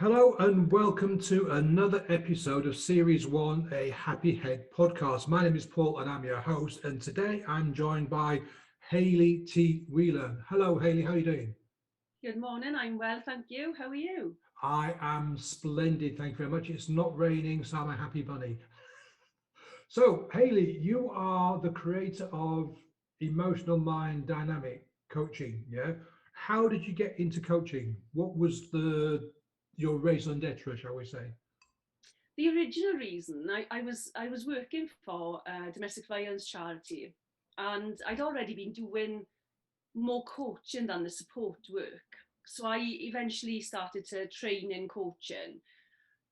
Hello and welcome to another episode of Series 1, a Happy Head podcast. My name is Paul and I'm your host, and today I'm joined by Hayley T Wheeler. Hello Hayley, how are you doing? Good morning. I'm well, thank you. How are you? I am splendid, thank you very much. It's not raining, so I'm a happy bunny. So Hayley, you are the creator of Emotional Mind Dynamic coaching, yeah? How did you get into coaching? What was your raison d'etre, shall we say? The original reason I was working for a domestic violence charity, and I'd already been doing more coaching than the support work. So I eventually started to train in coaching,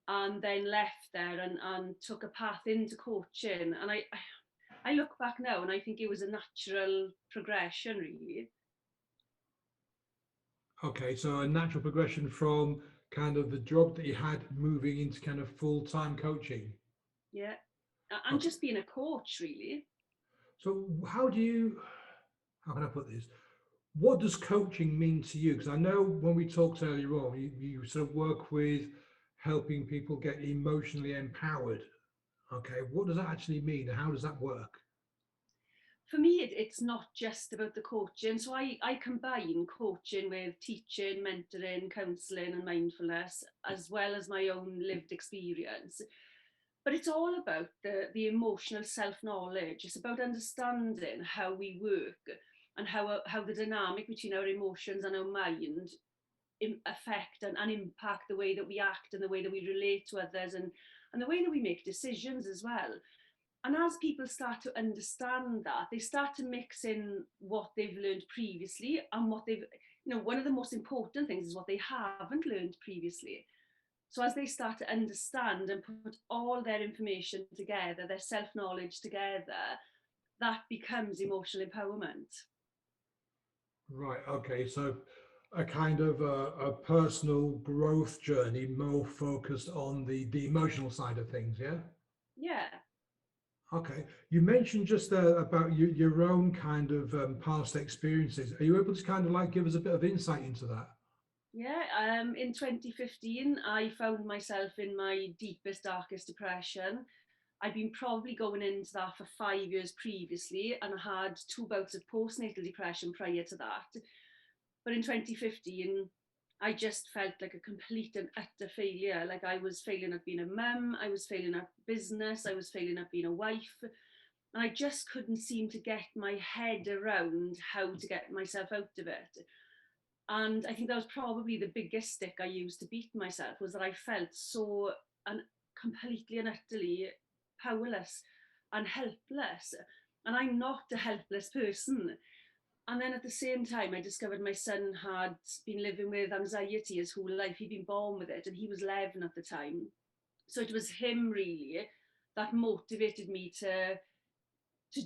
and then left there and took a path into coaching. And I look back now and I think it was a natural progression, really. Okay, so a natural progression from kind of the job that you had moving into kind of full-time coaching. Yeah, and Okay, just being a coach, really. so how can I put this? What does coaching mean to you? Because I know when we talked earlier on, you sort of work with helping people get emotionally empowered. Okay, what does that actually mean? And how does that work? For me, it's not just about the coaching. So I combine coaching with teaching, mentoring, counselling, and mindfulness, as well as my own lived experience. But it's all about the emotional self knowledge. It's about understanding how we work and how the dynamic between our emotions and our mind affect and impact the way that we act and the way that we relate to others and the way that we make decisions as well. And as people start to understand that, they start to mix in what they've learned previously and what one of the most important things is what they haven't learned previously. So as they start to understand and put all their information together, their self-knowledge together, that becomes emotional empowerment. Right, okay, so a kind of a personal growth journey more focused on the emotional side of things, yeah? Yeah. Okay. You mentioned just about your own kind of past experiences. Are you able to kind of like give us a bit of insight into that? Yeah, in 2015, I found myself in my deepest, darkest depression. I'd been probably going into that for 5 years previously, and I had two bouts of postnatal depression prior to that. But in 2015, I just felt like a complete and utter failure. Like I was failing at being a mum, I was failing at business, I was failing at being a wife. And I just couldn't seem to get my head around how to get myself out of it. And I think that was probably the biggest stick I used to beat myself, was that I felt so completely and utterly powerless and helpless. And I'm not a helpless person. And then at the same time, I discovered my son had been living with anxiety his whole life. He'd been born with it and he was 11 at the time. So it was him really that motivated me to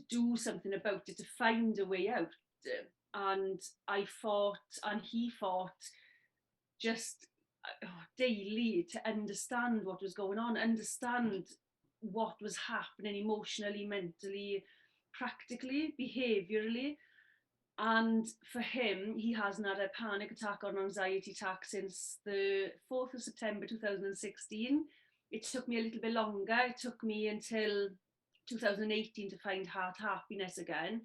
do something about it, to find a way out. And I fought and he fought just daily to understand what was going on, understand what was happening emotionally, mentally, practically, behaviourally. And for him, he hasn't had a panic attack or an anxiety attack since the 4th of September 2016. It took me a little bit longer. It took me until 2018 to find heart happiness again.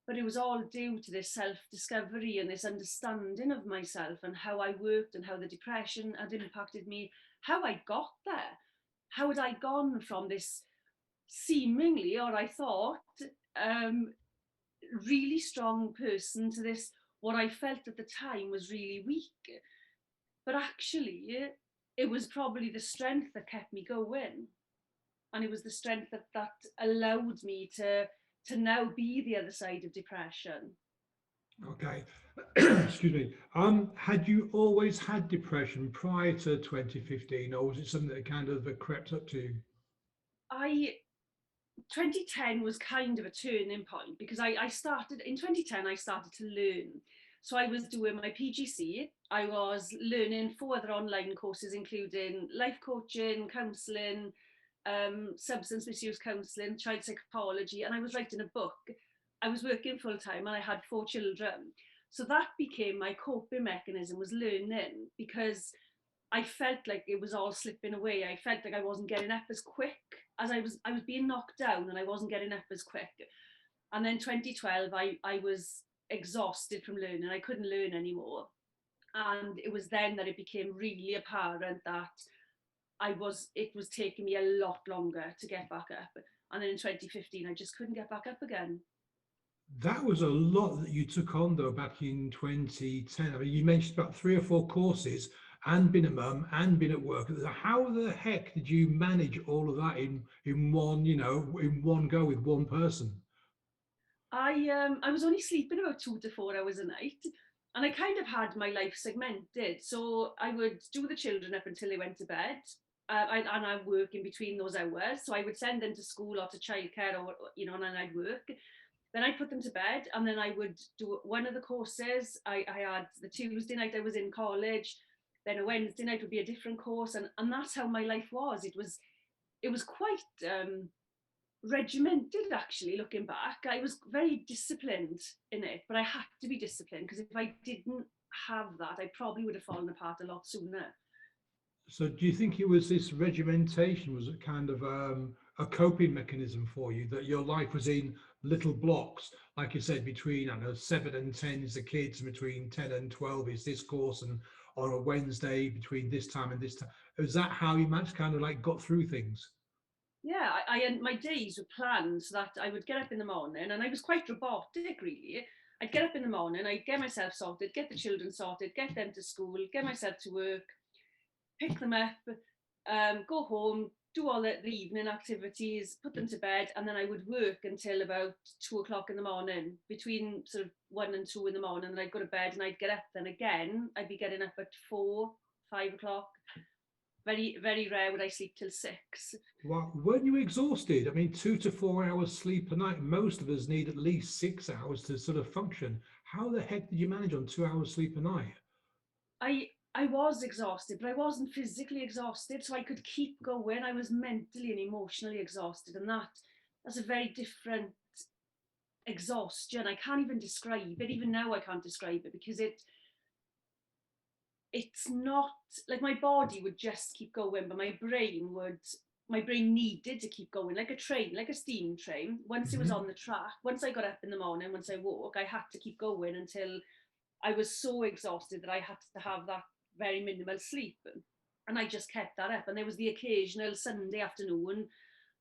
But it was all due to this self-discovery and this understanding of myself and how I worked and how the depression had impacted me, how I got there. How had I gone from this seemingly, or I thought, um, really strong person to this, what I felt at the time was really weak. But actually, it was probably the strength that kept me going. And it was the strength that allowed me to now be the other side of depression. Okay. Excuse me. Had you always had depression prior to 2015, or was it something that kind of crept up to you? I 2010 was kind of a turning point because I started in 2010. I started to learn. So I was doing my PGC. I was learning 4 other online courses, including life coaching, counselling, substance misuse counselling, child psychology, and I was writing a book. I was working full time and I had 4 children. So that became my coping mechanism, was learning, because I felt like it was all slipping away. I felt like I wasn't getting up as quick as I was being knocked down, and I wasn't getting up as quick. And then 2012, I was exhausted from learning. I couldn't learn anymore. And it was then that it became really apparent that it was taking me a lot longer to get back up. And then in 2015, I just couldn't get back up again. That was a lot that you took on though back in 2010. I mean, you mentioned about 3 or 4 courses and been a mum and been at work. How the heck did you manage all of that in one, in one go with one person? I was only sleeping about 2 to 4 hours a night, and I kind of had my life segmented. So I would do the children up until they went to bed, and I work in between those hours. So I would send them to school or to childcare, or and then I'd work. Then I'd put them to bed, and then I would do one of the courses. I had the Tuesday night I was in college, then a Wednesday night would be a different course, and that's how my life was. It was quite regimented, actually. Looking back, I was very disciplined in it, but I had to be disciplined, because if I didn't have that, I probably would have fallen apart a lot sooner. So do you think it was this regimentation was a kind of a coping mechanism for you, that your life was in little blocks, like you said, between, I don't know, 7 and 10 is the kids, and between 10 and 12 is this course, and on a Wednesday between this time and this time. Is that how you managed kind of like got through things? Yeah, my days were planned so that I would get up in the morning, and I was quite robotic, really. I'd get up in the morning, I'd get myself sorted, get the children sorted, get them to school, get myself to work, pick them up, go home, do all the evening activities, put them to bed, and then I would work until about 2 o'clock in the morning, between sort of 1 and 2 in the morning. And I'd go to bed, and I'd get up. Then again, I'd be getting up at 4, 5 o'clock. Very, very rare would I sleep till 6. Well, weren't you exhausted? I mean, 2 to 4 hours sleep a night. Most of us need at least 6 hours to sort of function. How the heck did you manage on 2 hours sleep a night? I was exhausted, but I wasn't physically exhausted, so I could keep going. I was mentally and emotionally exhausted, and that's a very different exhaustion. I can't even describe it. Even now, I can't describe it, because it's not like my body would just keep going, but my brain needed to keep going, like a train, like a steam train. Once it was Mhm. on the track, once I got up in the morning, once I woke, I had to keep going until I was so exhausted that I had to have that very minimal sleep. And I just kept that up. And there was the occasional Sunday afternoon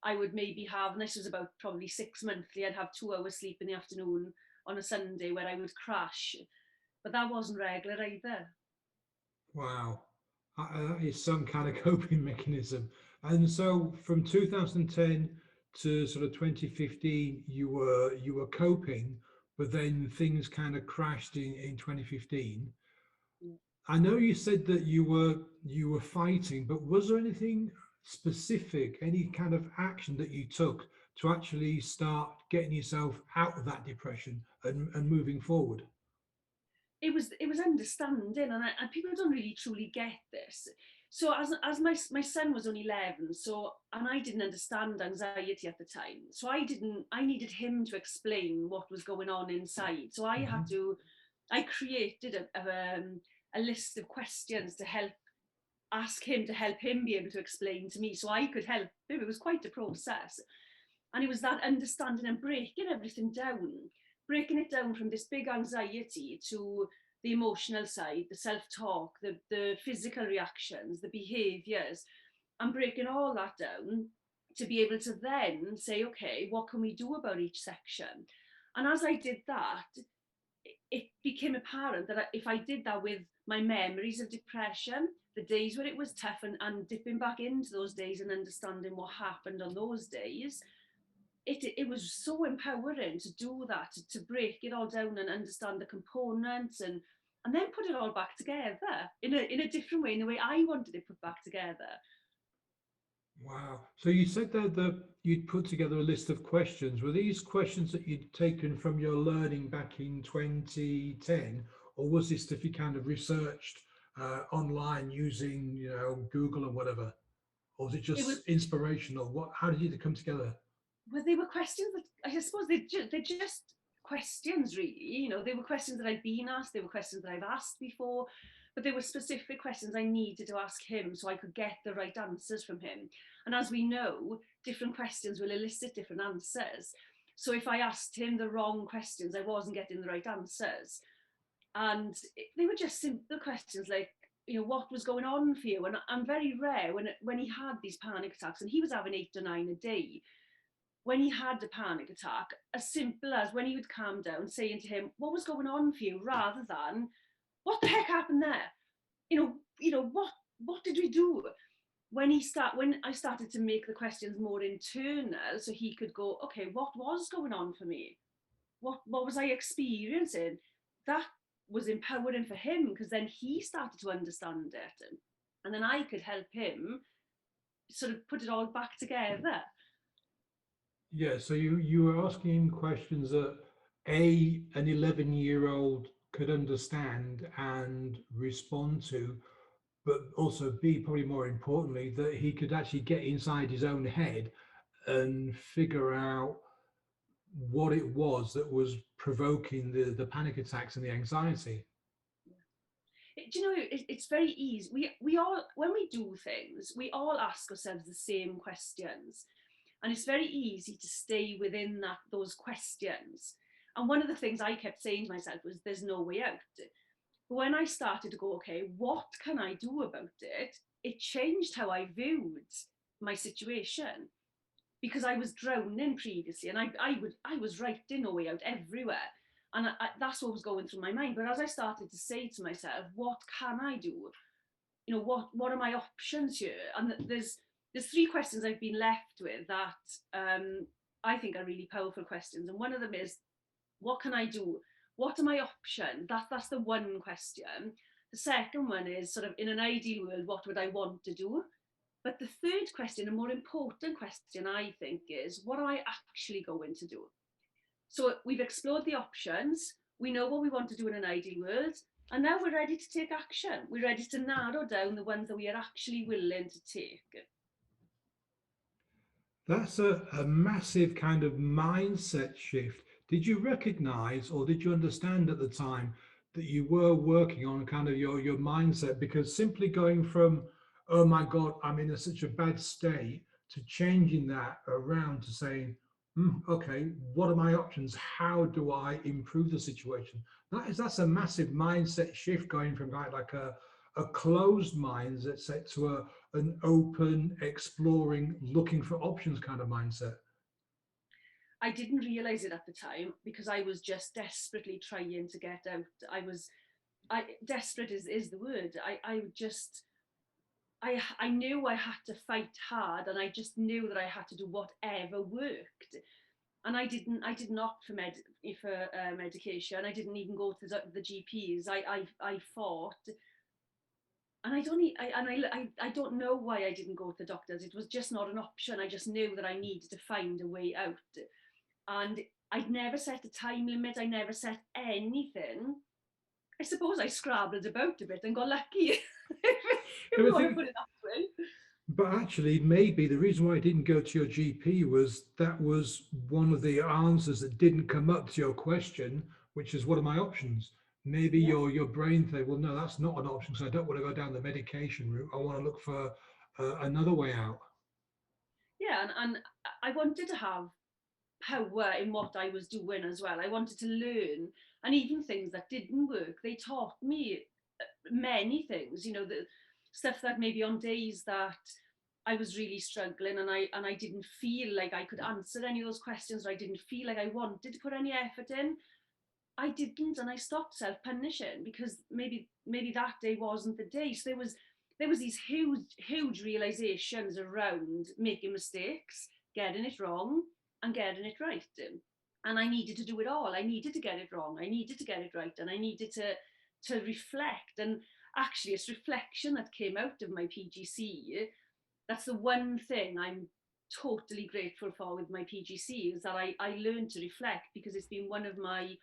I would maybe have, and this was about probably 6 monthly, I'd have 2 hours sleep in the afternoon on a Sunday, where I would crash. But that wasn't regular either. Wow, that is some kind of coping mechanism. And so, from 2010 to sort of 2015, you were coping, but then things kind of crashed in 2015. I know you said that you were fighting, but was there anything specific, any kind of action that you took to actually start getting yourself out of that depression and moving forward? It was understanding, and people don't really truly get this. So as my son was only 11, so, and I didn't understand anxiety at the time, so I needed him to explain what was going on inside. So Mhm. I created a list of questions to ask him, to help him be able to explain to me, so I could help him. It was quite a process. And it was that understanding and breaking it down from this big anxiety to the emotional side, the self-talk, the physical reactions, the behaviors, and breaking all that down to be able to then say, okay, what can we do about each section? And as I did that, it became apparent that if I did that with my memories of depression, the days where it was tough, and dipping back into those days and understanding what happened on those days, it was so empowering to do that, to break it all down and understand the components, and then put it all back together in a different way, in the way I wanted it put back together. Wow. So you said that you'd put together a list of questions. Were these questions that you'd taken from your learning back in 2010, or was this stuff you kind of researched online using, Google or whatever? Or was it It was just inspirational? How did it come together? Well, they were questions that I suppose they're just questions, really. They were questions that I'd been asked. They were questions that I've asked before. but there were specific questions I needed to ask him so I could get the right answers from him. And as we know, different questions will elicit different answers. So if I asked him the wrong questions, I wasn't getting the right answers. And they were just simple questions like, you know, what was going on for you? And very rare when he had these panic attacks, and he was having 8 or 9 a day. When he had a panic attack, as simple as when he would calm down, saying to him, what was going on for you, rather than what the heck happened there? What did we do? When I started to make the questions more internal, so he could go, okay, what was going on for me? What was I experiencing? That was empowering for him, because then he started to understand it, and then I could help him sort of put it all back together. Yeah, so you were asking questions that an 11-year-old could understand and respond to, but also B, probably more importantly, that he could actually get inside his own head and figure out what it was that was provoking the panic attacks and the anxiety. Do you know, it's very easy. We all, when we do things, we all ask ourselves the same questions, and it's very easy to stay within those questions. And one of the things I kept saying to myself was, there's no way out. But when I started to go, okay, what can I do about it? It changed how I viewed my situation, because I was drowning previously, and I was writing no way out everywhere. And that's what was going through my mind. But as I started to say to myself, what can I do? You know, what are my options here? And there's 3 questions I've been left with that I think are really powerful questions. And one of them is, what can I do? What are my options? That's the one question. The second one is sort of, in an ideal world, what would I want to do? But the third question, a more important question, I think, is, what am I actually going to do? So we've explored the options. We know what we want to do in an ideal world. And now we're ready to take action. We're ready to narrow down the ones that we are actually willing to take. That's a massive kind of mindset shift. Did you recognize or did you understand at the time that you were working on kind of your mindset? Because simply going from, oh my God, I'm in such a bad state, to changing that around to saying, okay, what are my options? How do I improve the situation? That's a massive mindset shift, going from like a closed mindset to an open, exploring, looking for options kind of mindset. I didn't realize it at the time, because I was just desperately trying to get out. Desperate is the word. I knew I had to fight hard, and I just knew that I had to do whatever worked. And I didn't opt for medication. I didn't even go to the GPs. I fought, and I don't know why I didn't go to the doctors. It was just not an option. I just knew that I needed to find a way out, and I'd never set a time limit. I never set anything. I suppose I scrabbled about a bit and got lucky, if we want to put it that way. But actually, maybe the reason why I didn't go to your GP was that was one of the answers that didn't come up to your question, which is, what are my options? Maybe Yeah. your brain said, well, no, that's not an option, because I don't want to go down the medication route. I want to look for another way out. Yeah, and I wanted to have power in what I was doing as well. I wanted to learn, and even things that didn't work, they taught me many things. You know, the stuff that maybe on days that I was really struggling, and I didn't feel like I could answer any of those questions, or I didn't feel like I wanted to put any effort in, I didn't, and I stopped self-punishing, because maybe that day wasn't the day. So there was these huge realizations around making mistakes, getting it wrong, and getting it right. And I needed to do it all. I needed to get it wrong. I needed to get it right, and I needed to reflect. And actually, it's reflection that came out of my PGC. That's the one thing I'm totally grateful for with my PGC, is that I learned to reflect, because it's been one of my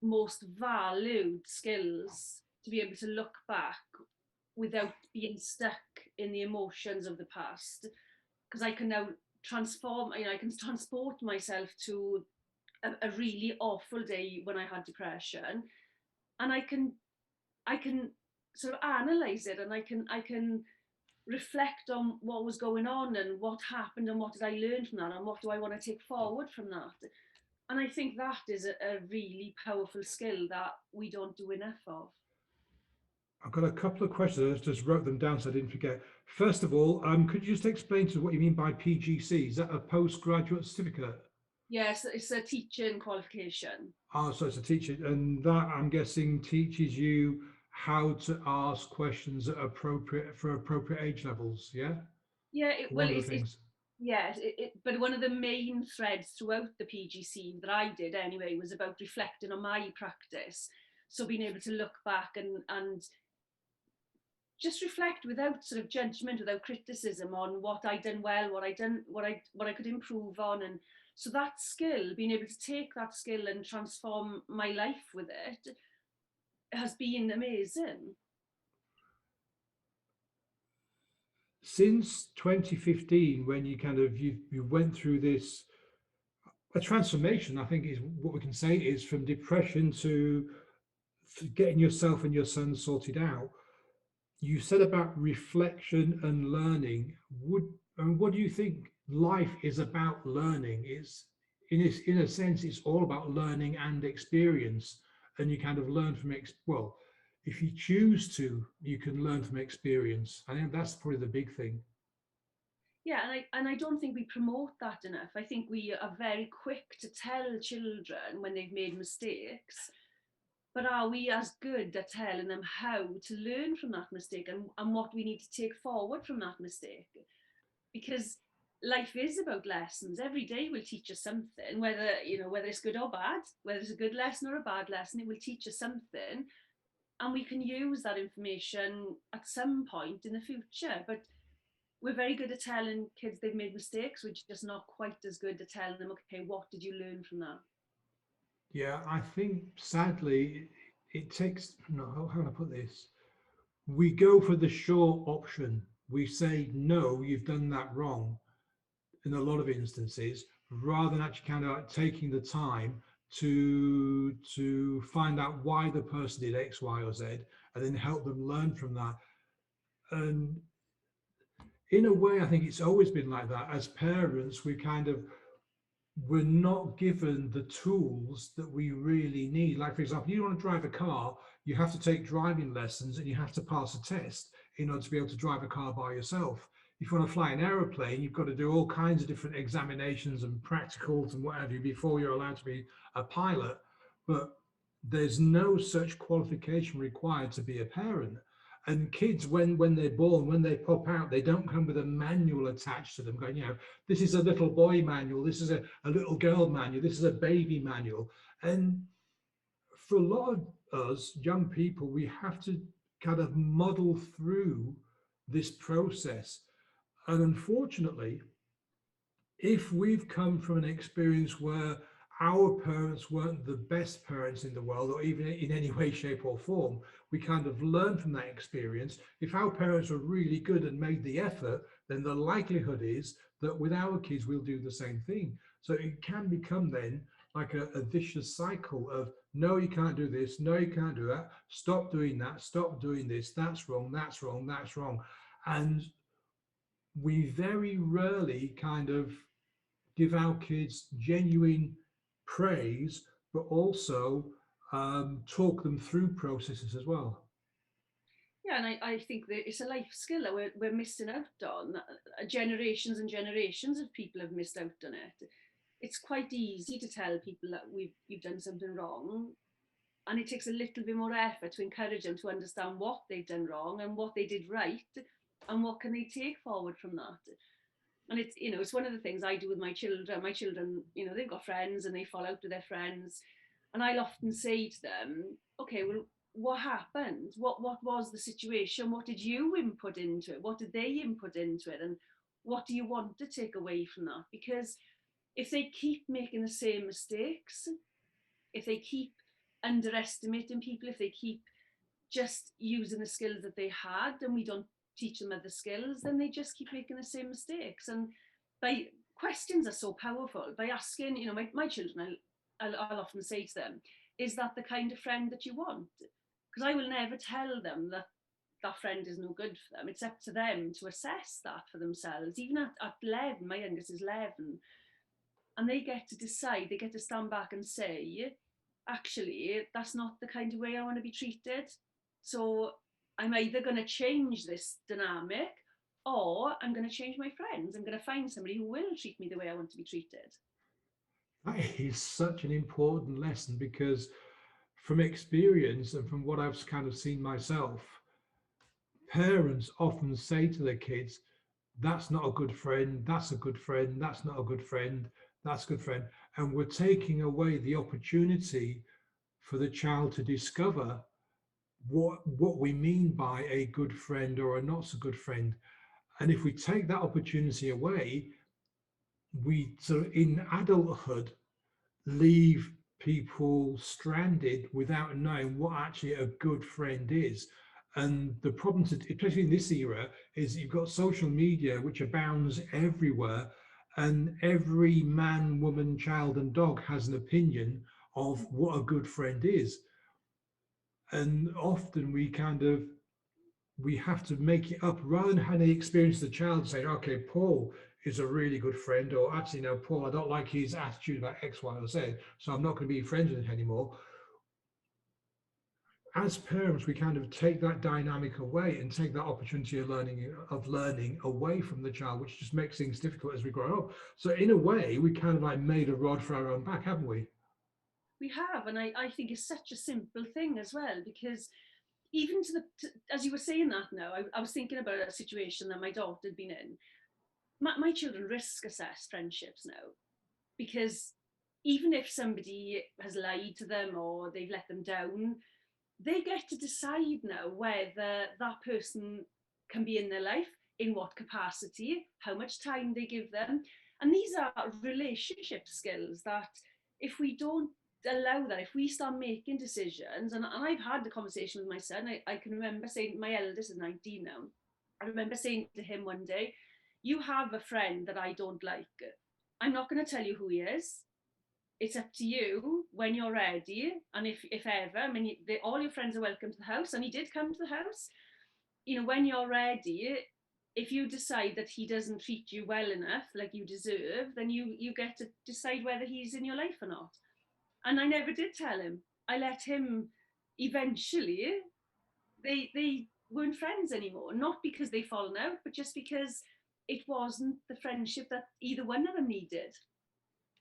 most valued skills, to be able to look back without being stuck in the emotions of the past, because I can now transform, I can transport myself to a really awful day when I had depression, and I can sort of analyze it, and I can reflect on what was going on and what happened and what did I learn from that and what do I want to take forward from that. And I think that is a really powerful skill that we don't do enough of. I've got a couple of questions. I just wrote them down so I didn't forget. First of all, could you just explain to us what you mean by PGC? Is that a postgraduate certificate? Yes, it's a teaching qualification. Oh, so it's a teacher, and that I'm guessing teaches you how to ask questions that are appropriate for appropriate age levels. Yeah, Yeah, one of the things. yes, but one of the main threads throughout the PGC that I did anyway was about reflecting on my practice. So being able to look back and just reflect without sort of judgment, without criticism on what I'd done well, what I could improve on. And so that skill, being able to take that skill and transform my life with it, has been amazing. Since 2015, when you went through this a transformation, I think is what we can say is from depression to getting yourself and your son sorted out. You said about reflection and learning. What do you think life is about learning? It's in a sense, it's all about learning and experience, and you kind of learn from well, if you choose to, you can learn from experience. I think that's probably the big thing. Yeah, and I don't think we promote that enough. I think we are very quick to tell children when they've made mistakes, but are we as good at telling them how to learn from that mistake and what we need to take forward from that mistake? Because life is about lessons. Every day will teach us something, whether it's good or bad, whether it's a good lesson or a bad lesson, it will teach us something, and we can use that information at some point in the future. But we're very good at telling kids they've made mistakes. We're just not quite as good at telling them, okay, what did you learn from that? Yeah, I think sadly it takes no, how can I put this? We go for the sure option. We say no, you've done that wrong in a lot of instances, rather than actually kind of like taking the time to find out why the person did X, Y, or Z, and then help them learn from that. And in a way, I think it's always been like that. As parents, we're not given the tools that we really need. Like, for example, you want to drive a car, you have to take driving lessons and you have to pass a test in order to be able to drive a car by yourself. If you want to fly an aeroplane, you've got to do all kinds of different examinations and practicals and what have you before you're allowed to be a pilot. But there's no such qualification required to be a parent. And kids, when they're born, when they pop out, they don't come with a manual attached to them going, this is a little boy manual, this is a little girl manual, this is a baby manual. And for a lot of us young people, we have to kind of model through this process. And unfortunately, if we've come from an experience where our parents weren't the best parents in the world, or even in any way, shape, or form, we kind of learn from that experience. If our parents were really good and made the effort, then the likelihood is that with our kids, we'll do the same thing. So it can become then like a vicious cycle of no, you can't do this, no, you can't do that, stop doing that, stop doing this, that's wrong, that's wrong, that's wrong. And we very rarely kind of give our kids genuine praise, but also talk them through processes as well. Yeah, and I think that it's a life skill that we're missing out on. Generations and generations of people have missed out on it. It's quite easy to tell people that you've done something wrong, and it takes a little bit more effort to encourage them to understand what they've done wrong and what they did right, and what can they take forward from that. And it's one of the things I do with my children. My children, they've got friends and they fall out with their friends, and I'll often say to them, okay, well, what happened? What was the situation? What did you input into it? What did they input into it? And what do you want to take away from that? Because if they keep making the same mistakes, if they keep underestimating people, if they keep just using the skills that they had and we don't teach them other skills, then they just keep making the same mistakes. And by questions are so powerful. By asking, my children, I'll often say to them, is that the kind of friend that you want? Because I will never tell them that that friend is no good for them. It's up to them to assess that for themselves. Even at 11, my youngest is 11, and they get to decide, they get to stand back and say, actually, that's not the kind of way I want to be treated. So I'm either going to change this dynamic, or I'm going to change my friends. I'm going to find somebody who will treat me the way I want to be treated. That is such an important lesson, because from experience and from what I've kind of seen myself, parents often say to their kids, that's not a good friend, that's a good friend, that's not a good friend, that's a good friend. And we're taking away the opportunity for the child to discover what we mean by a good friend or a not so good friend. And if we take that opportunity away, we sort of in adulthood leave people stranded without knowing what actually a good friend is. And the problem, especially in this era, is you've got social media which abounds everywhere, and every man, woman, child, and dog has an opinion of what a good friend is. And often we have to make it up rather than having the experience of the child saying, okay, Paul is a really good friend, or actually, no, Paul, I don't like his attitude about X, Y, or Z, so I'm not going to be friends with him anymore. As parents, we kind of take that dynamic away and take that opportunity of learning away from the child, which just makes things difficult as we grow up. So in a way, we kind of like made a rod for our own back, haven't we? We have, and I think it's such a simple thing as well, because even as you were saying that now, I was thinking about a situation that my daughter had been in. My children risk assess friendships now, because even if somebody has lied to them or they've let them down, they get to decide now whether that person can be in their life, in what capacity, how much time they give them. And these are relationship skills that if we don't allow that, if we start making decisions, and I've had the conversation with my son, I can remember saying, my eldest is 19 now, I remember saying to him one day, you have a friend that I don't like. I'm not going to tell you who he is. It's up to you when you're ready. And if ever, I mean, all your friends are welcome to the house. And he did come to the house. You know, when you're ready, if you decide that he doesn't treat you well enough, like you deserve, then you get to decide whether he's in your life or not. And I never did tell him. I let him eventually, they weren't friends anymore, not because they'd fallen out, but just because it wasn't the friendship that either one of them needed.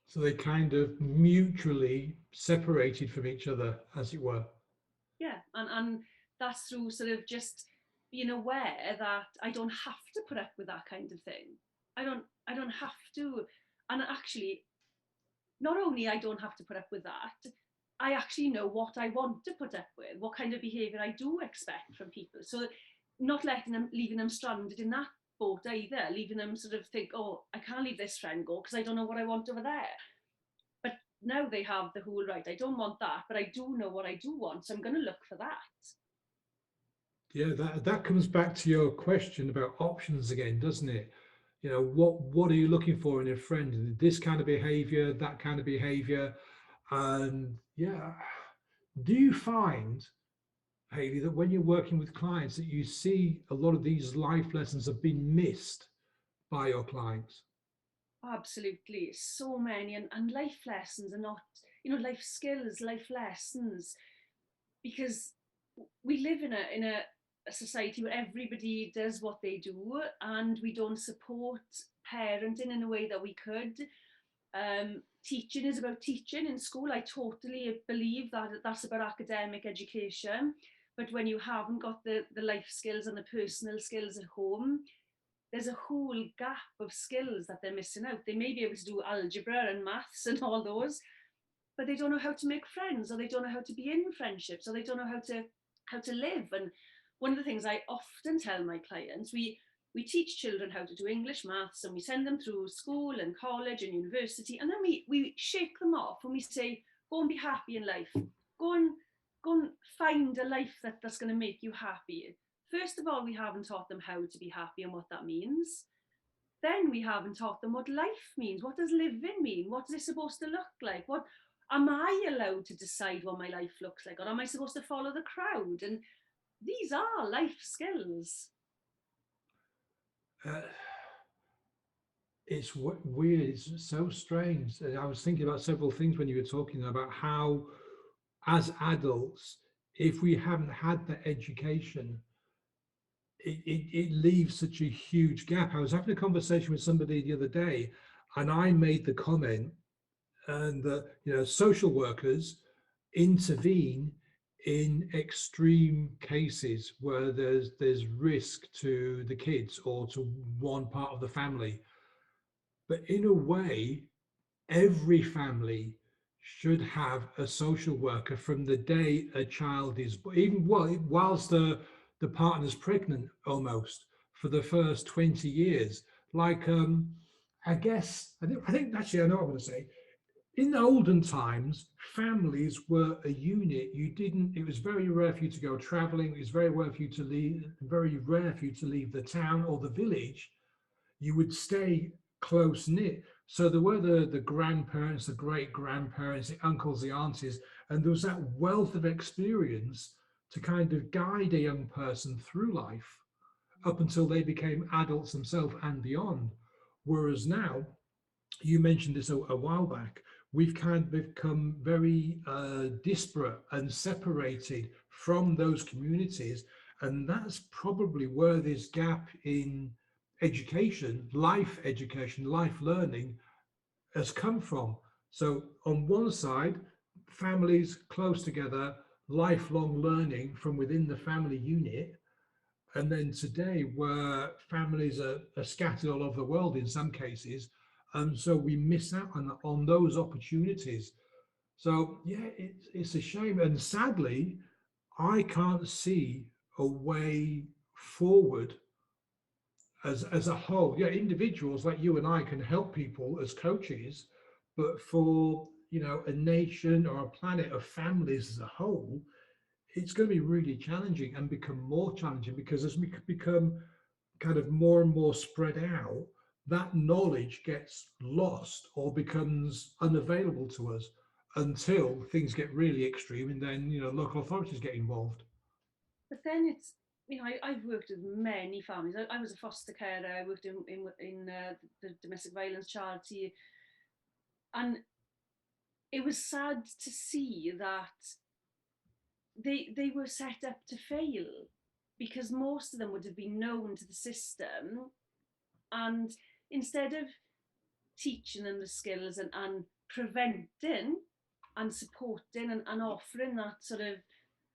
So they kind of mutually separated from each other, as it were. Yeah, and that's through sort of just being aware that I don't have to put up with that kind of thing. I don't have to. And actually, not only I don't have to put up with that, I actually know what I want to put up with, what kind of behavior I do expect from people. So not leaving them stranded in that boat either, leaving them sort of think, oh, I can't leave this friend go because I don't know what I want over there. But now they have the whole right, I don't want that, but I do know what I do want, so I'm going to look for that. Yeah, that comes back to your question about options again, doesn't it? You know, what are you looking for in a friend? This kind of behavior, that kind of behavior. And yeah, do you find, Hayley, that when you're working with clients that you see a lot of these life lessons have been missed by your clients? Absolutely, so many, and life lessons are not, life skills, life lessons, because we live in a society where everybody does what they do, and we don't support parenting in a way that we could. Teaching is about teaching in school. I totally believe that that's about academic education. But when you haven't got the life skills and the personal skills at home, there's a whole gap of skills that they're missing out. They may be able to do algebra and maths and all those, but they don't know how to make friends, or they don't know how to be in friendships, or they don't know how to live. And one of the things I often tell my clients, we teach children how to do English, maths, and we send them through school and college and university, and then we shake them off and we say, go and be happy in life. Go and find a life that's going to make you happy. First of all, we haven't taught them how to be happy and what that means. Then we haven't taught them what life means. What does living mean? What is it supposed to look like? What am I allowed to decide what my life looks like? Or am I supposed to follow the crowd? And these are life skills. Uh, it's weird. It's so strange. I was thinking about several things when you were talking about how, as adults, if we haven't had that education, it leaves such a huge gap. I was having a conversation with somebody the other day, and I made the comment, and social workers intervene in extreme cases where there's risk to the kids or to one part of the family. But in a way, every family should have a social worker from the day a child is even whilst the partner's pregnant, almost for the first 20 years. Like I think actually I know what I'm going to say. In the olden times, families were a unit. You didn't, it was very rare for you to go traveling. It was very rare for you to leave the town or the village. You would stay close knit. So there were the grandparents, the great grandparents, the uncles, the aunties, and there was that wealth of experience to kind of guide a young person through life up until they became adults themselves and beyond. Whereas now, you mentioned this a while back, we've kind of become very disparate and separated from those communities. And that's probably where this gap in education, life learning has come from. So, on one side, families close together, lifelong learning from within the family unit. And then today, where families are scattered all over the world in some cases, and so we miss out on those opportunities. So yeah, it's a shame, and sadly, I can't see a way forward as a whole. Yeah, individuals like you and I can help people as coaches, but for a nation or a planet of families as a whole, it's going to be really challenging and become more challenging because as we become kind of more and more spread out, that knowledge gets lost or becomes unavailable to us until things get really extreme and then local authorities get involved. But then it's, I've worked with many families. I was a foster carer. I worked in the domestic violence charity, and it was sad to see that they were set up to fail, because most of them would have been known to the system, and instead of teaching them the skills and preventing and supporting and offering that sort of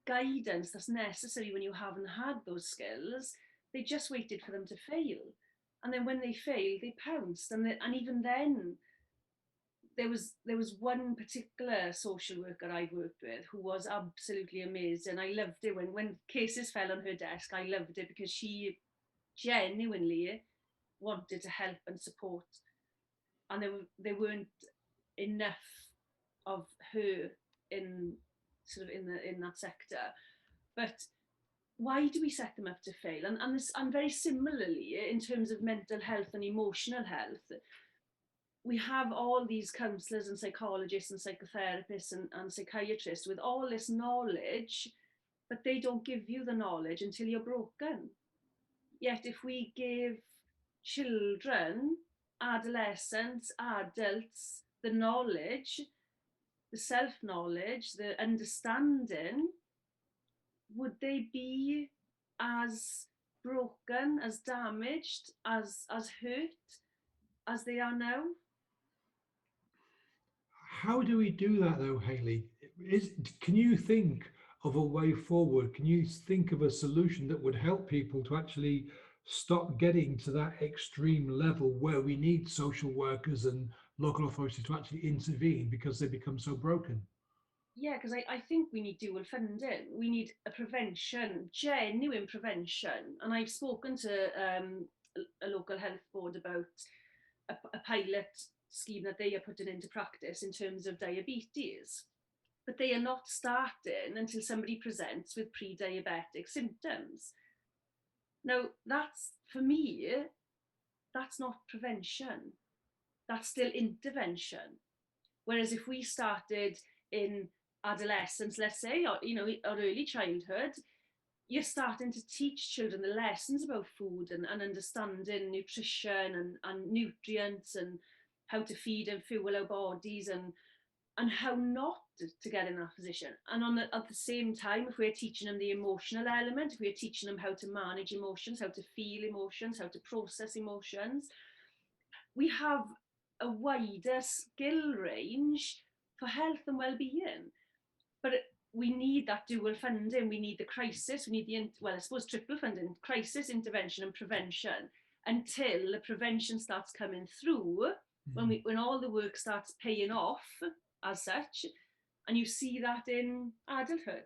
guidance that's necessary when you haven't had those skills, they just waited for them to fail. And then when they failed, they pounced. And even then, there was one particular social worker I worked with who was absolutely amazing. I loved it when cases fell on her desk. I loved it because she genuinely wanted to help and support, and there weren't enough of her in in that sector. But why do we set them up to fail? And very similarly, in terms of mental health and emotional health, we have all these counsellors and psychologists and psychotherapists and psychiatrists with all this knowledge, but they don't give you the knowledge until you're broken. Yet if we give children, adolescents, adults the knowledge, the self knowledge, the understanding, would they be as broken, as damaged, as hurt as they are now? How do we do that though, Hayley? Can you think of a way forward? Can you think of a solution that would help people to actually stop getting to that extreme level where we need social workers and local authorities to actually intervene because they become so broken? Yeah, because I think we need dual funding. We need a prevention, genuine prevention. And I've spoken to a local health board about a pilot scheme that they are putting into practice in terms of diabetes. But they are not starting until somebody presents with pre-diabetic symptoms. Now, that's, for me, that's not prevention. That's still intervention. Whereas if we started in adolescence, let's say, or or early childhood, you're starting to teach children the lessons about food and understanding nutrition and nutrients and how to feed and fuel our bodies and how not to get in that position. And at the same time, if we're teaching them the emotional element, if we're teaching them how to manage emotions, how to feel emotions, how to process emotions, we have a wider skill range for health and well-being. But we need that dual funding. We need the crisis. We need well, I suppose triple funding: crisis, intervention, and prevention. Until the prevention starts coming through, when all the work starts paying off as such, and you see that in adulthood.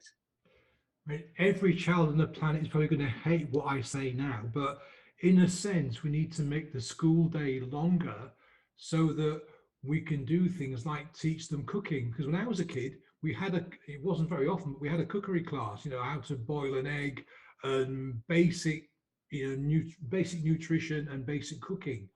Right. Every child on the planet is probably going to hate what I say now, but in a sense, we need to make the school day longer so that we can do things like teach them cooking. Because when I was a kid, it wasn't very often, but we had a cookery class, how to boil an egg and basic, basic nutrition and basic cooking.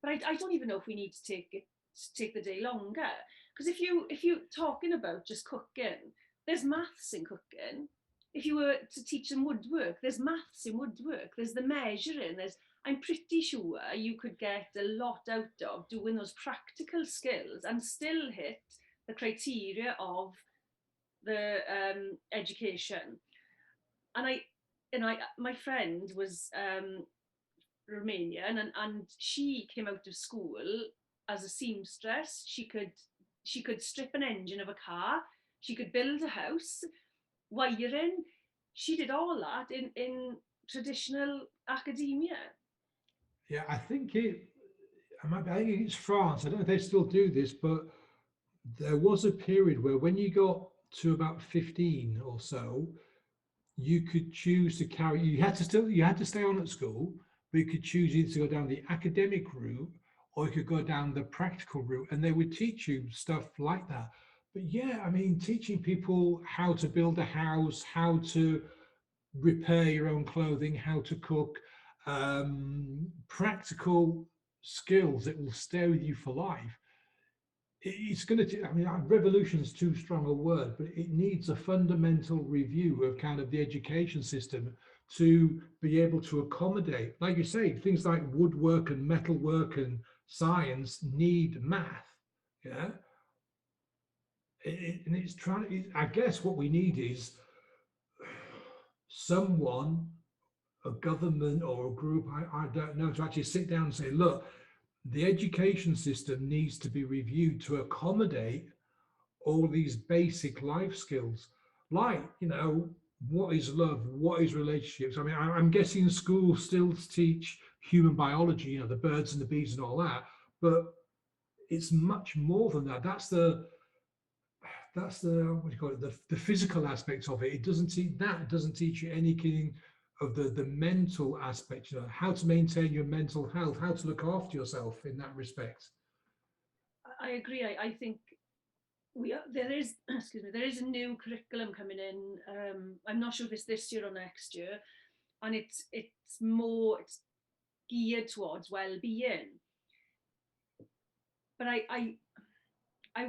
But I don't even know if we need to take the day longer, because if you're talking about just cooking, there's maths in cooking. If you were to teach them woodwork, there's maths in woodwork. There's the measuring. I'm pretty sure you could get a lot out of doing those practical skills and still hit the criteria of the education. And my friend was Romanian, and she came out of school as a seamstress. She could strip an engine of a car. She could build a house, wiring. She did all that in traditional academia. Yeah, I think it's France. I don't know if they still do this, but there was a period where when you got to about 15 or so, you could choose to you had to stay on at school, but you could choose either to go down the academic route or you could go down the practical route, and they would teach you stuff like that. But yeah, I mean, teaching people how to build a house, how to repair your own clothing, how to cook, practical skills that will stay with you for life. It's going to, I mean, revolution is too strong a word, but it needs a fundamental review of kind of the education system to be able to accommodate, like you say, things like woodwork and metalwork and science need math. Yeah. And it's I guess what we need is someone, a government or a group, I don't know, to actually sit down and say, look, the education system needs to be reviewed to accommodate all these basic life skills, like, what is love, what is relationships. I mean, I'm guessing schools still teach human biology, the birds and the bees and all that, but it's much more than that. That's the what do you call it, the physical aspects of it. It doesn't teach you anything of the mental aspect, how to maintain your mental health, how to look after yourself in that respect. I agree. I think there is excuse me, there is a new curriculum coming in. I'm not sure if it's this year or next year, and it's geared towards well-being. But I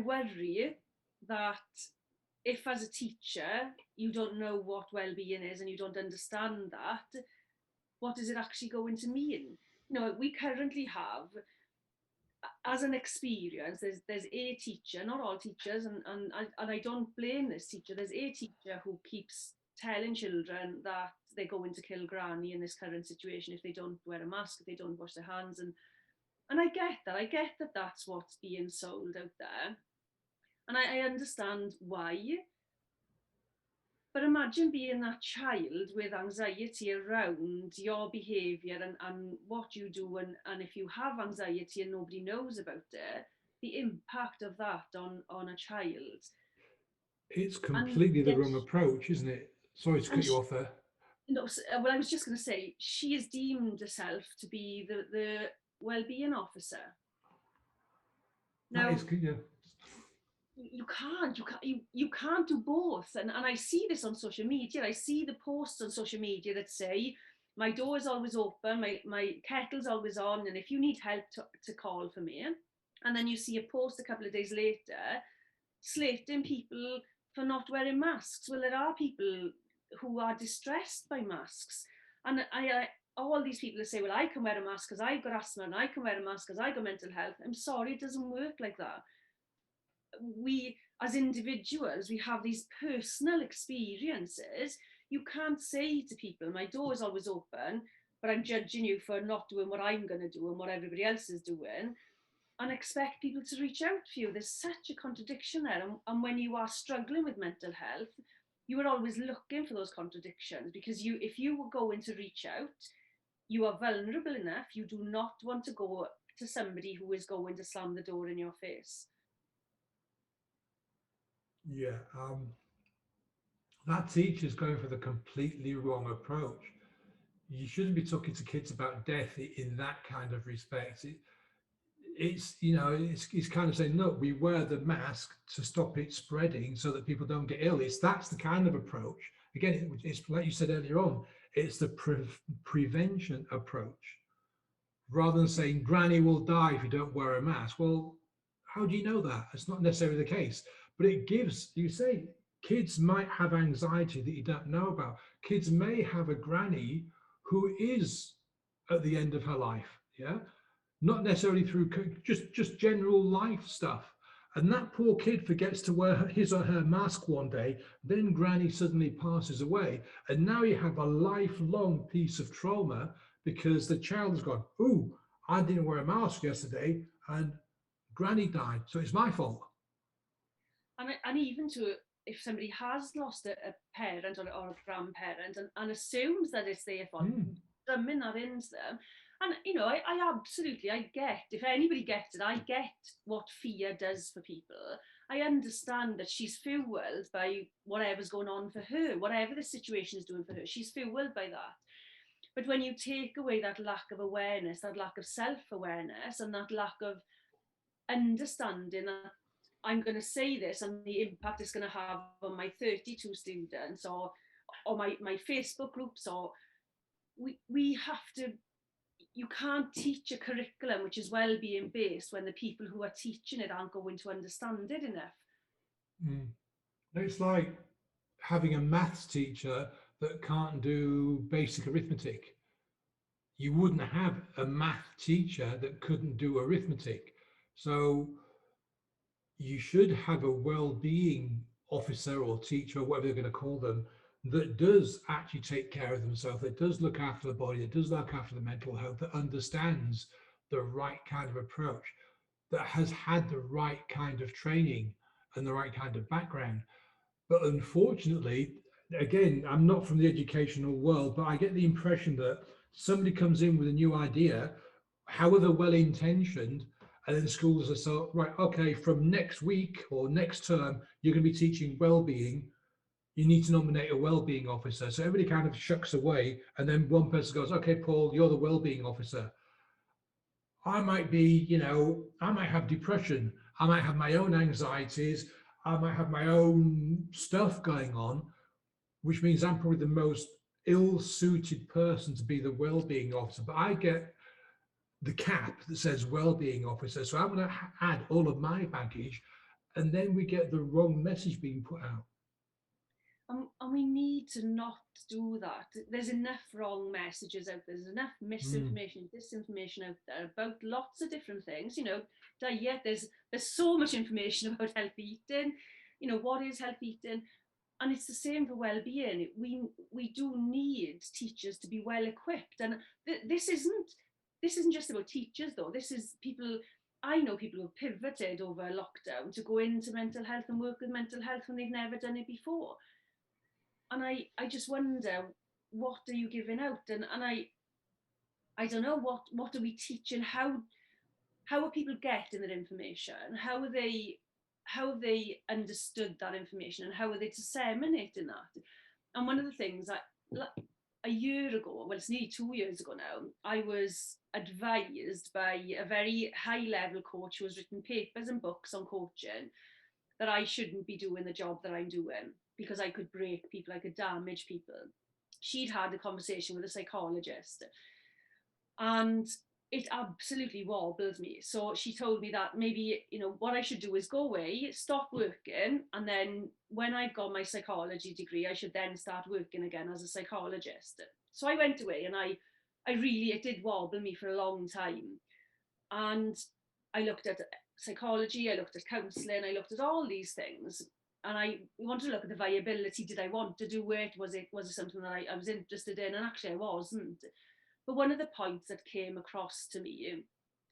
worry that if as a teacher you don't know what well-being is and you don't understand that, what is it actually going to mean? We currently have, as an experience, there's a teacher, not all teachers, and I don't blame this teacher. There's a teacher who keeps telling children that they're going to kill granny in this current situation if they don't wear a mask, if they don't wash their hands, and I get that that's what's being sold out there, and I understand why. But imagine being that child with anxiety around your behaviour and what you do, and if you have anxiety and nobody knows about it, the impact of that on a child. It's And completely the yet, wrong approach, isn't it? Sorry to cut and you off there. well, I was just going to say, she has deemed herself to be the well-being officer. That Now, is good, yeah. you can't do both, and I see this on social media. I see the posts on social media that say my door is always open, my kettle's always on, and if you need help to call for me. And then you see a post a couple of days later slating people for not wearing masks. Well, there are people who are distressed by masks. And all these people that say, well, I can wear a mask because I've got asthma, and I can wear a mask because I've got mental health. I'm sorry, it doesn't work like that. We, as individuals, we have these personal experiences. You can't say to people, my door is always open, but I'm judging you for not doing what I'm going to do and what everybody else is doing, and expect people to reach out for you. There's such a contradiction there. And when you are struggling with mental health, you are always looking for those contradictions, because if you were going to reach out, you are vulnerable enough. You do not want to go to somebody who is going to slam the door in your face. Yeah, that teacher's going for the completely wrong approach. You shouldn't be talking to kids about death in that kind of respect. It's it's kind of saying, no, we wear the mask to stop it spreading so that people don't get ill. That's the kind of approach. Again, it's like you said earlier on, it's the prevention approach, rather than saying granny will die if you don't wear a mask. Well, how do you know that? It's not necessarily the case, but it gives, you say, kids might have anxiety that you don't know about. Kids may have a granny who is at the end of her life, yeah, not necessarily through just general life stuff. And that poor kid forgets to wear his or her mask one day, then granny suddenly passes away. And now you have a lifelong piece of trauma because the child has gone, ooh, I didn't wear a mask yesterday and granny died, so it's my fault. And even to, if somebody has lost a parent or a grandparent, and assumes that it's their fault, drumming that into them. And I absolutely, I get, if anybody gets it, I get what fear does for people. I understand that she's fueled by whatever's going on for her, whatever the situation is doing for her, she's fueled by that. But when you take away that lack of awareness, that lack of self-awareness, and that lack of understanding that I'm going to say this and the impact it's going to have on my 32 students, or my Facebook groups, or we have to, you can't teach a curriculum which is well-being based when the people who are teaching it aren't going to understand it enough. It's like having a maths teacher that can't do basic arithmetic. You wouldn't have a math teacher that couldn't do arithmetic. So you should have a well-being officer or teacher, or whatever they're going to call them, that does actually take care of themselves, that does look after the body, that does look after the mental health, that understands the right kind of approach, that has had the right kind of training and the right kind of background. But unfortunately, again, I'm not from the educational world, but I get the impression that somebody comes in with a new idea, however well intentioned, and then schools are so, right, okay, from next week or next term, you're going to be teaching well-being. You need to nominate a well-being officer. So everybody kind of shucks away, and then one person goes, okay, Paul, you're the well-being officer. I might be, I might have depression. I might have my own anxieties. I might have my own stuff going on, which means I'm probably the most ill-suited person to be the well-being officer. But I get the cap that says well-being officer. So I'm going to add all of my baggage, and then we get the wrong message being put out. And we need to not do that. There's enough wrong messages out there. There's enough misinformation, disinformation out there about lots of different things. Diet. There's so much information about healthy eating. What is healthy eating? And it's the same for well-being. We do need teachers to be well equipped. And this isn't just about teachers, though. This is people. I know people who have pivoted over lockdown to go into mental health and work with mental health when they've never done it before. And I just wonder, what are you giving out? And I don't know, what are we teaching? How are people getting that information? How have they understood that information, and how are they disseminating that? And one of the things a year ago, well, it's nearly 2 years ago now, I was advised by a very high level coach who has written papers and books on coaching that I shouldn't be doing the job that I'm doing, because I could break people, I could damage people. She'd had a conversation with a psychologist, and it absolutely wobbled me. So she told me that maybe, what I should do is go away, stop working, and then when I've got my psychology degree, I should then start working again as a psychologist. So I went away, and it did wobble me for a long time. And I looked at psychology, I looked at counselling, I looked at all these things. And I wanted to look at the viability. Did I want to do it? Was it something that I was interested in? And actually I wasn't. But one of the points that came across to me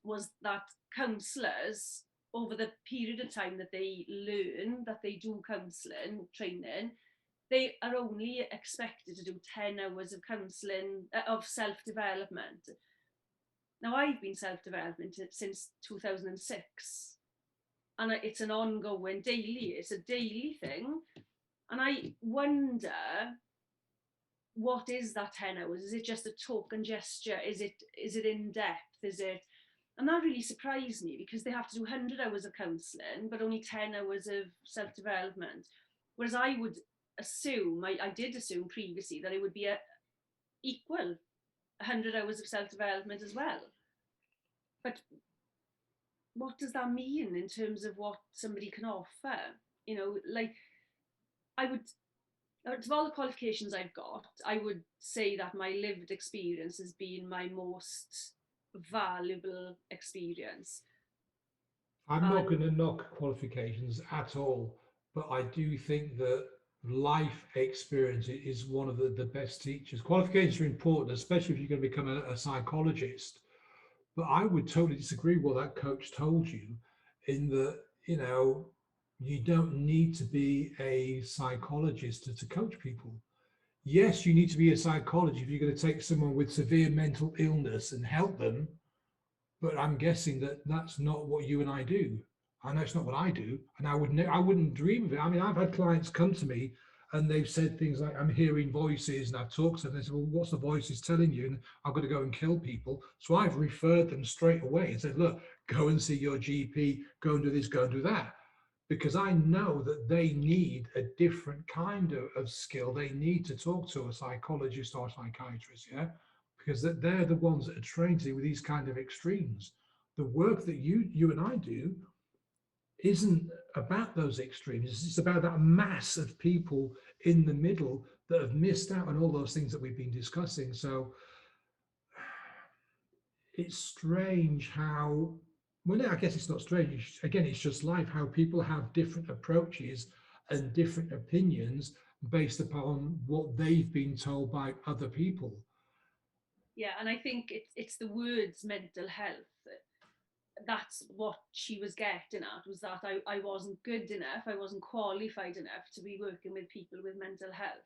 was that counsellors, over the period of time that they learn, that they do counselling training, they are only expected to do 10 hours of counselling, of self-development. Now, I've been self-development since 2006, and it's an ongoing it's a daily thing. And I wonder, what is that 10 hours? Is it just a token gesture? Is it in depth? And that really surprised me, because they have to do 100 hours of counselling, but only 10 hours of self-development. Whereas I would assume, I did assume previously, that it would be equal 100 hours of self-development as well. But what does that mean in terms of what somebody can offer? Like, I would, out of all the qualifications I've got, I would say that my lived experience has been my most valuable experience. I'm not going to knock qualifications at all, but I do think that life experience is one of the best teachers. Qualifications are important, especially if you're going to become a psychologist. But I would totally disagree with what that coach told you, in that, you don't need to be a psychologist to coach people. Yes, you need to be a psychologist if you're going to take someone with severe mental illness and help them. But I'm guessing that that's not what you and I do. I know it's not what I do, and I wouldn't dream of it. I mean, I've had clients come to me and they've said things like, "I'm hearing voices," and I've talked to them. They said, "Well, what's the voices telling you?" And I've got to go and kill people. So I've referred them straight away and said, "Look, go and see your GP. Go and do this. Go and do that." Because I know that they need a different kind of skill. They need to talk to a psychologist or a psychiatrist, yeah? Because they're the ones that are trained to deal with these kind of extremes. The work that you and I do isn't about those extremes. It's about that mass of people in the middle that have missed out on all those things that we've been discussing. So it's strange how, well, I guess it's not strange. Again, it's just life, how people have different approaches and different opinions based upon what they've been told by other people. Yeah, and I think it's the words mental health. That's what she was getting at, was that I wasn't good enough, I wasn't qualified enough to be working with people with mental health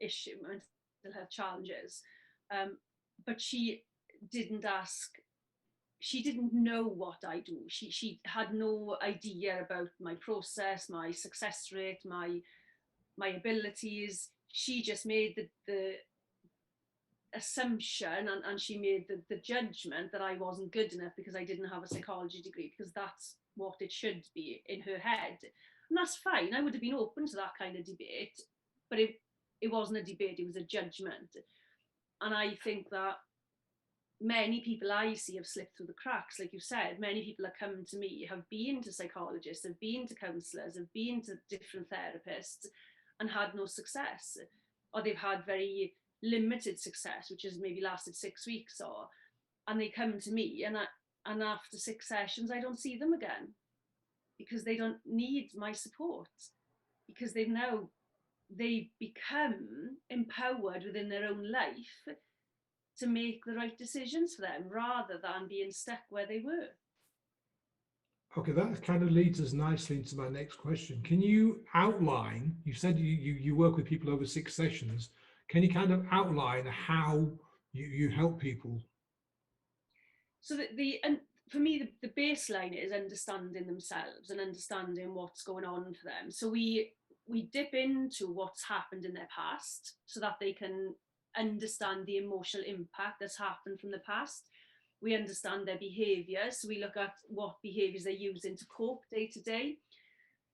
mental health challenges. But she didn't know what I do. She had no idea about my process, my success rate, my abilities. She just made the assumption, and she made the judgment that I wasn't good enough because I didn't have a psychology degree, because that's what it should be in her head. And that's fine. I would have been open to that kind of debate, but it wasn't a debate, it was a judgment. And I think that many people I see have slipped through the cracks. Like you said, many people that come to me have been to psychologists, have been to counsellors, have been to different therapists and had no success, or they've had very limited success, which has maybe lasted 6 weeks, and they come to me, and after 6 sessions I don't see them again, because they don't need my support, because they've become empowered within their own life to make the right decisions for them, rather than being stuck where they were. Okay, that kind of leads us nicely into my next question. Can you outline, you said you work with people over 6 sessions. Can you kind of outline how you help people? So and for me, the baseline is understanding themselves and understanding what's going on for them. So we dip into what's happened in their past, so that they can understand the emotional impact that's happened from the past. We understand their behaviours, so we look at what behaviours they're using to cope day to day.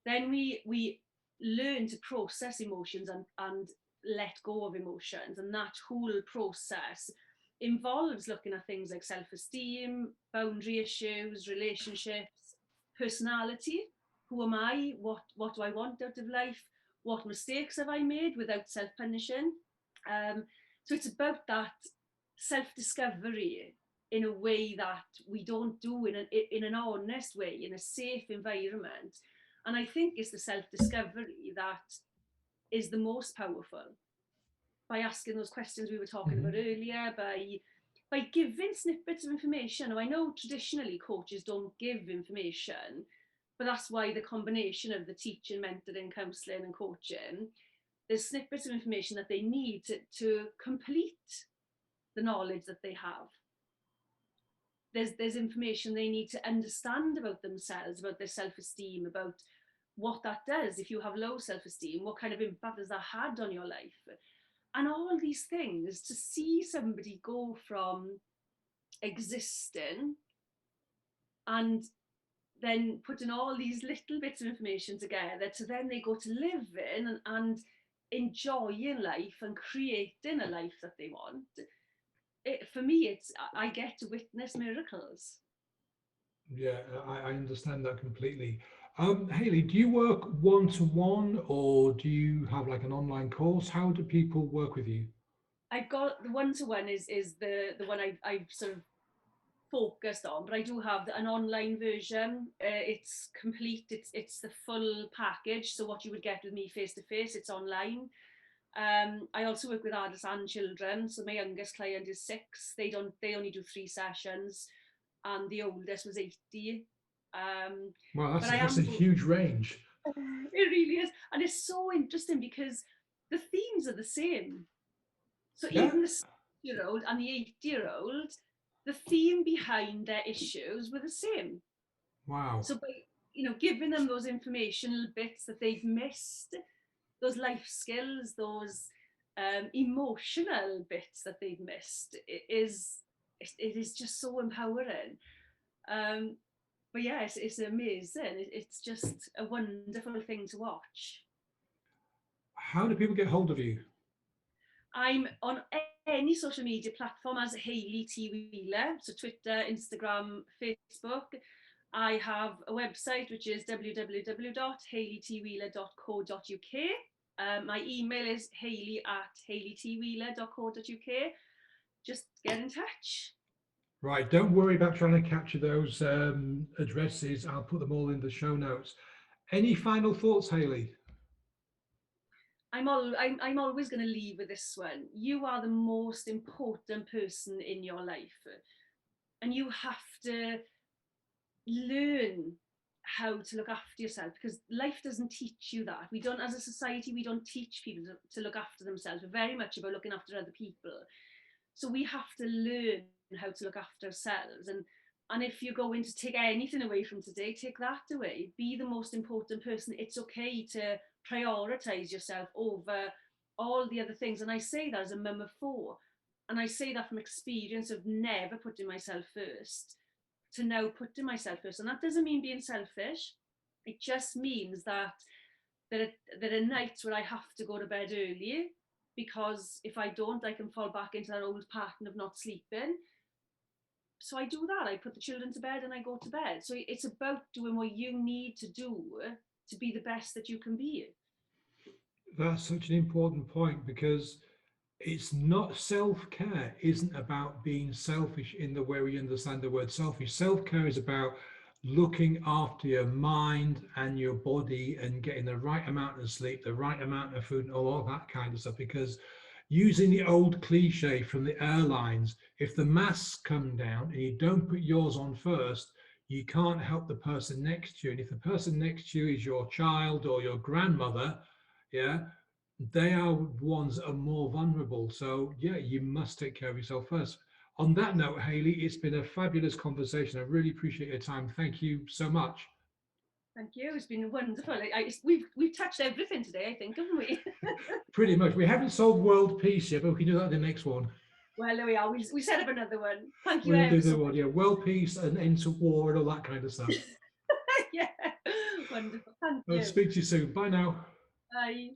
Then we learn to process emotions and let go of emotions, and that whole process involves looking at things like self-esteem, boundary issues, relationships, personality. Who am I? What do I want out of life? What mistakes have I made without self-punishing? So it's about that self-discovery in a way that we don't do in an honest way, in a safe environment. And I think it's the self-discovery that is the most powerful, by asking those questions we were talking about earlier, by giving snippets of information. Now, I know traditionally coaches don't give information, but that's why the combination of the teaching, mentoring, counselling and coaching, there's snippets of information that they need to complete the knowledge that they have. There's information they need to understand about themselves, about their self-esteem, about what that does. If you have low self-esteem, what kind of impact has that had on your life? And all these things, to see somebody go from existing and then putting all these little bits of information together to then they go to living and enjoying life and creating a life that they want. For me, I get to witness miracles. Yeah, I understand that completely. Hayley, do you work one-to-one or do you have like an online course? How do people work with you? I've got the one-to-one is the one I've sort of focused on, but I do have an online version. It's complete. It's the full package. So what you would get with me face to face, it's online. I also work with adults and children. So my youngest client is 6. They only do 3 sessions, and the oldest was 80. Wow, But that's a huge range. it really is, and it's so interesting because the themes are the same. So Yeah. even the 6-year-old and the 80-year-old, the theme behind their issues were the same. Wow. So by giving them those informational bits that they've missed, those life skills, those emotional bits that they've missed, it is just so empowering. But yeah, it's amazing. It's just a wonderful thing to watch. How do people get hold of you? I'm on any social media platform as Hayley T Wheeler, so Twitter, Instagram, Facebook. I have a website which is www.hayleytwheeler.co.uk. My email is hayley@hayleytwheeler.co.uk. Just get in touch. Right, don't worry about trying to capture those addresses. I'll put them all in the show notes. Any final thoughts, Hayley? I'm always going to leave with this one. You are the most important person in your life, and you have to learn how to look after yourself, because life doesn't teach you that. We don't, as a society, we don't teach people to look after themselves. We're very much about looking after other people. So we have to learn how to look after ourselves. And if you're going to take anything away from today, take that away. Be the most important person. It's okay to prioritize yourself over all the other things. And I say that as a mum of 4. And I say that from experience of never putting myself first to now putting myself first. And that doesn't mean being selfish. It just means that there are nights where I have to go to bed early, because if I don't, I can fall back into that old pattern of not sleeping. So I do that. I put the children to bed and I go to bed. So it's about doing what you need to do to be the best that you can be. That's such an important point, because it's not, self-care isn't about being selfish in the way we understand the word selfish. Self-care is about looking after your mind and your body and getting the right amount of sleep, the right amount of food, and all that kind of stuff. Because using the old cliche from the airlines, if the masks come down and you don't put yours on first, you can't help the person next to you. And if the person next to you is your child or your grandmother, yeah, they are ones that are more vulnerable. So yeah, you must take care of yourself first. On that note, Hayley, it's been a fabulous conversation. I really appreciate your time. Thank you so much. Thank you. It's been wonderful. We've touched everything today, I think, haven't we? Pretty much. We haven't solved world peace yet, but we can do that in the next one. Well, there we are. We set up another one. Thank you We'll do ever the so one, much. yeah, world peace and end to war and all that kind of stuff. Yeah, wonderful. Thank I'll you. speak to you soon. Bye now. Bye.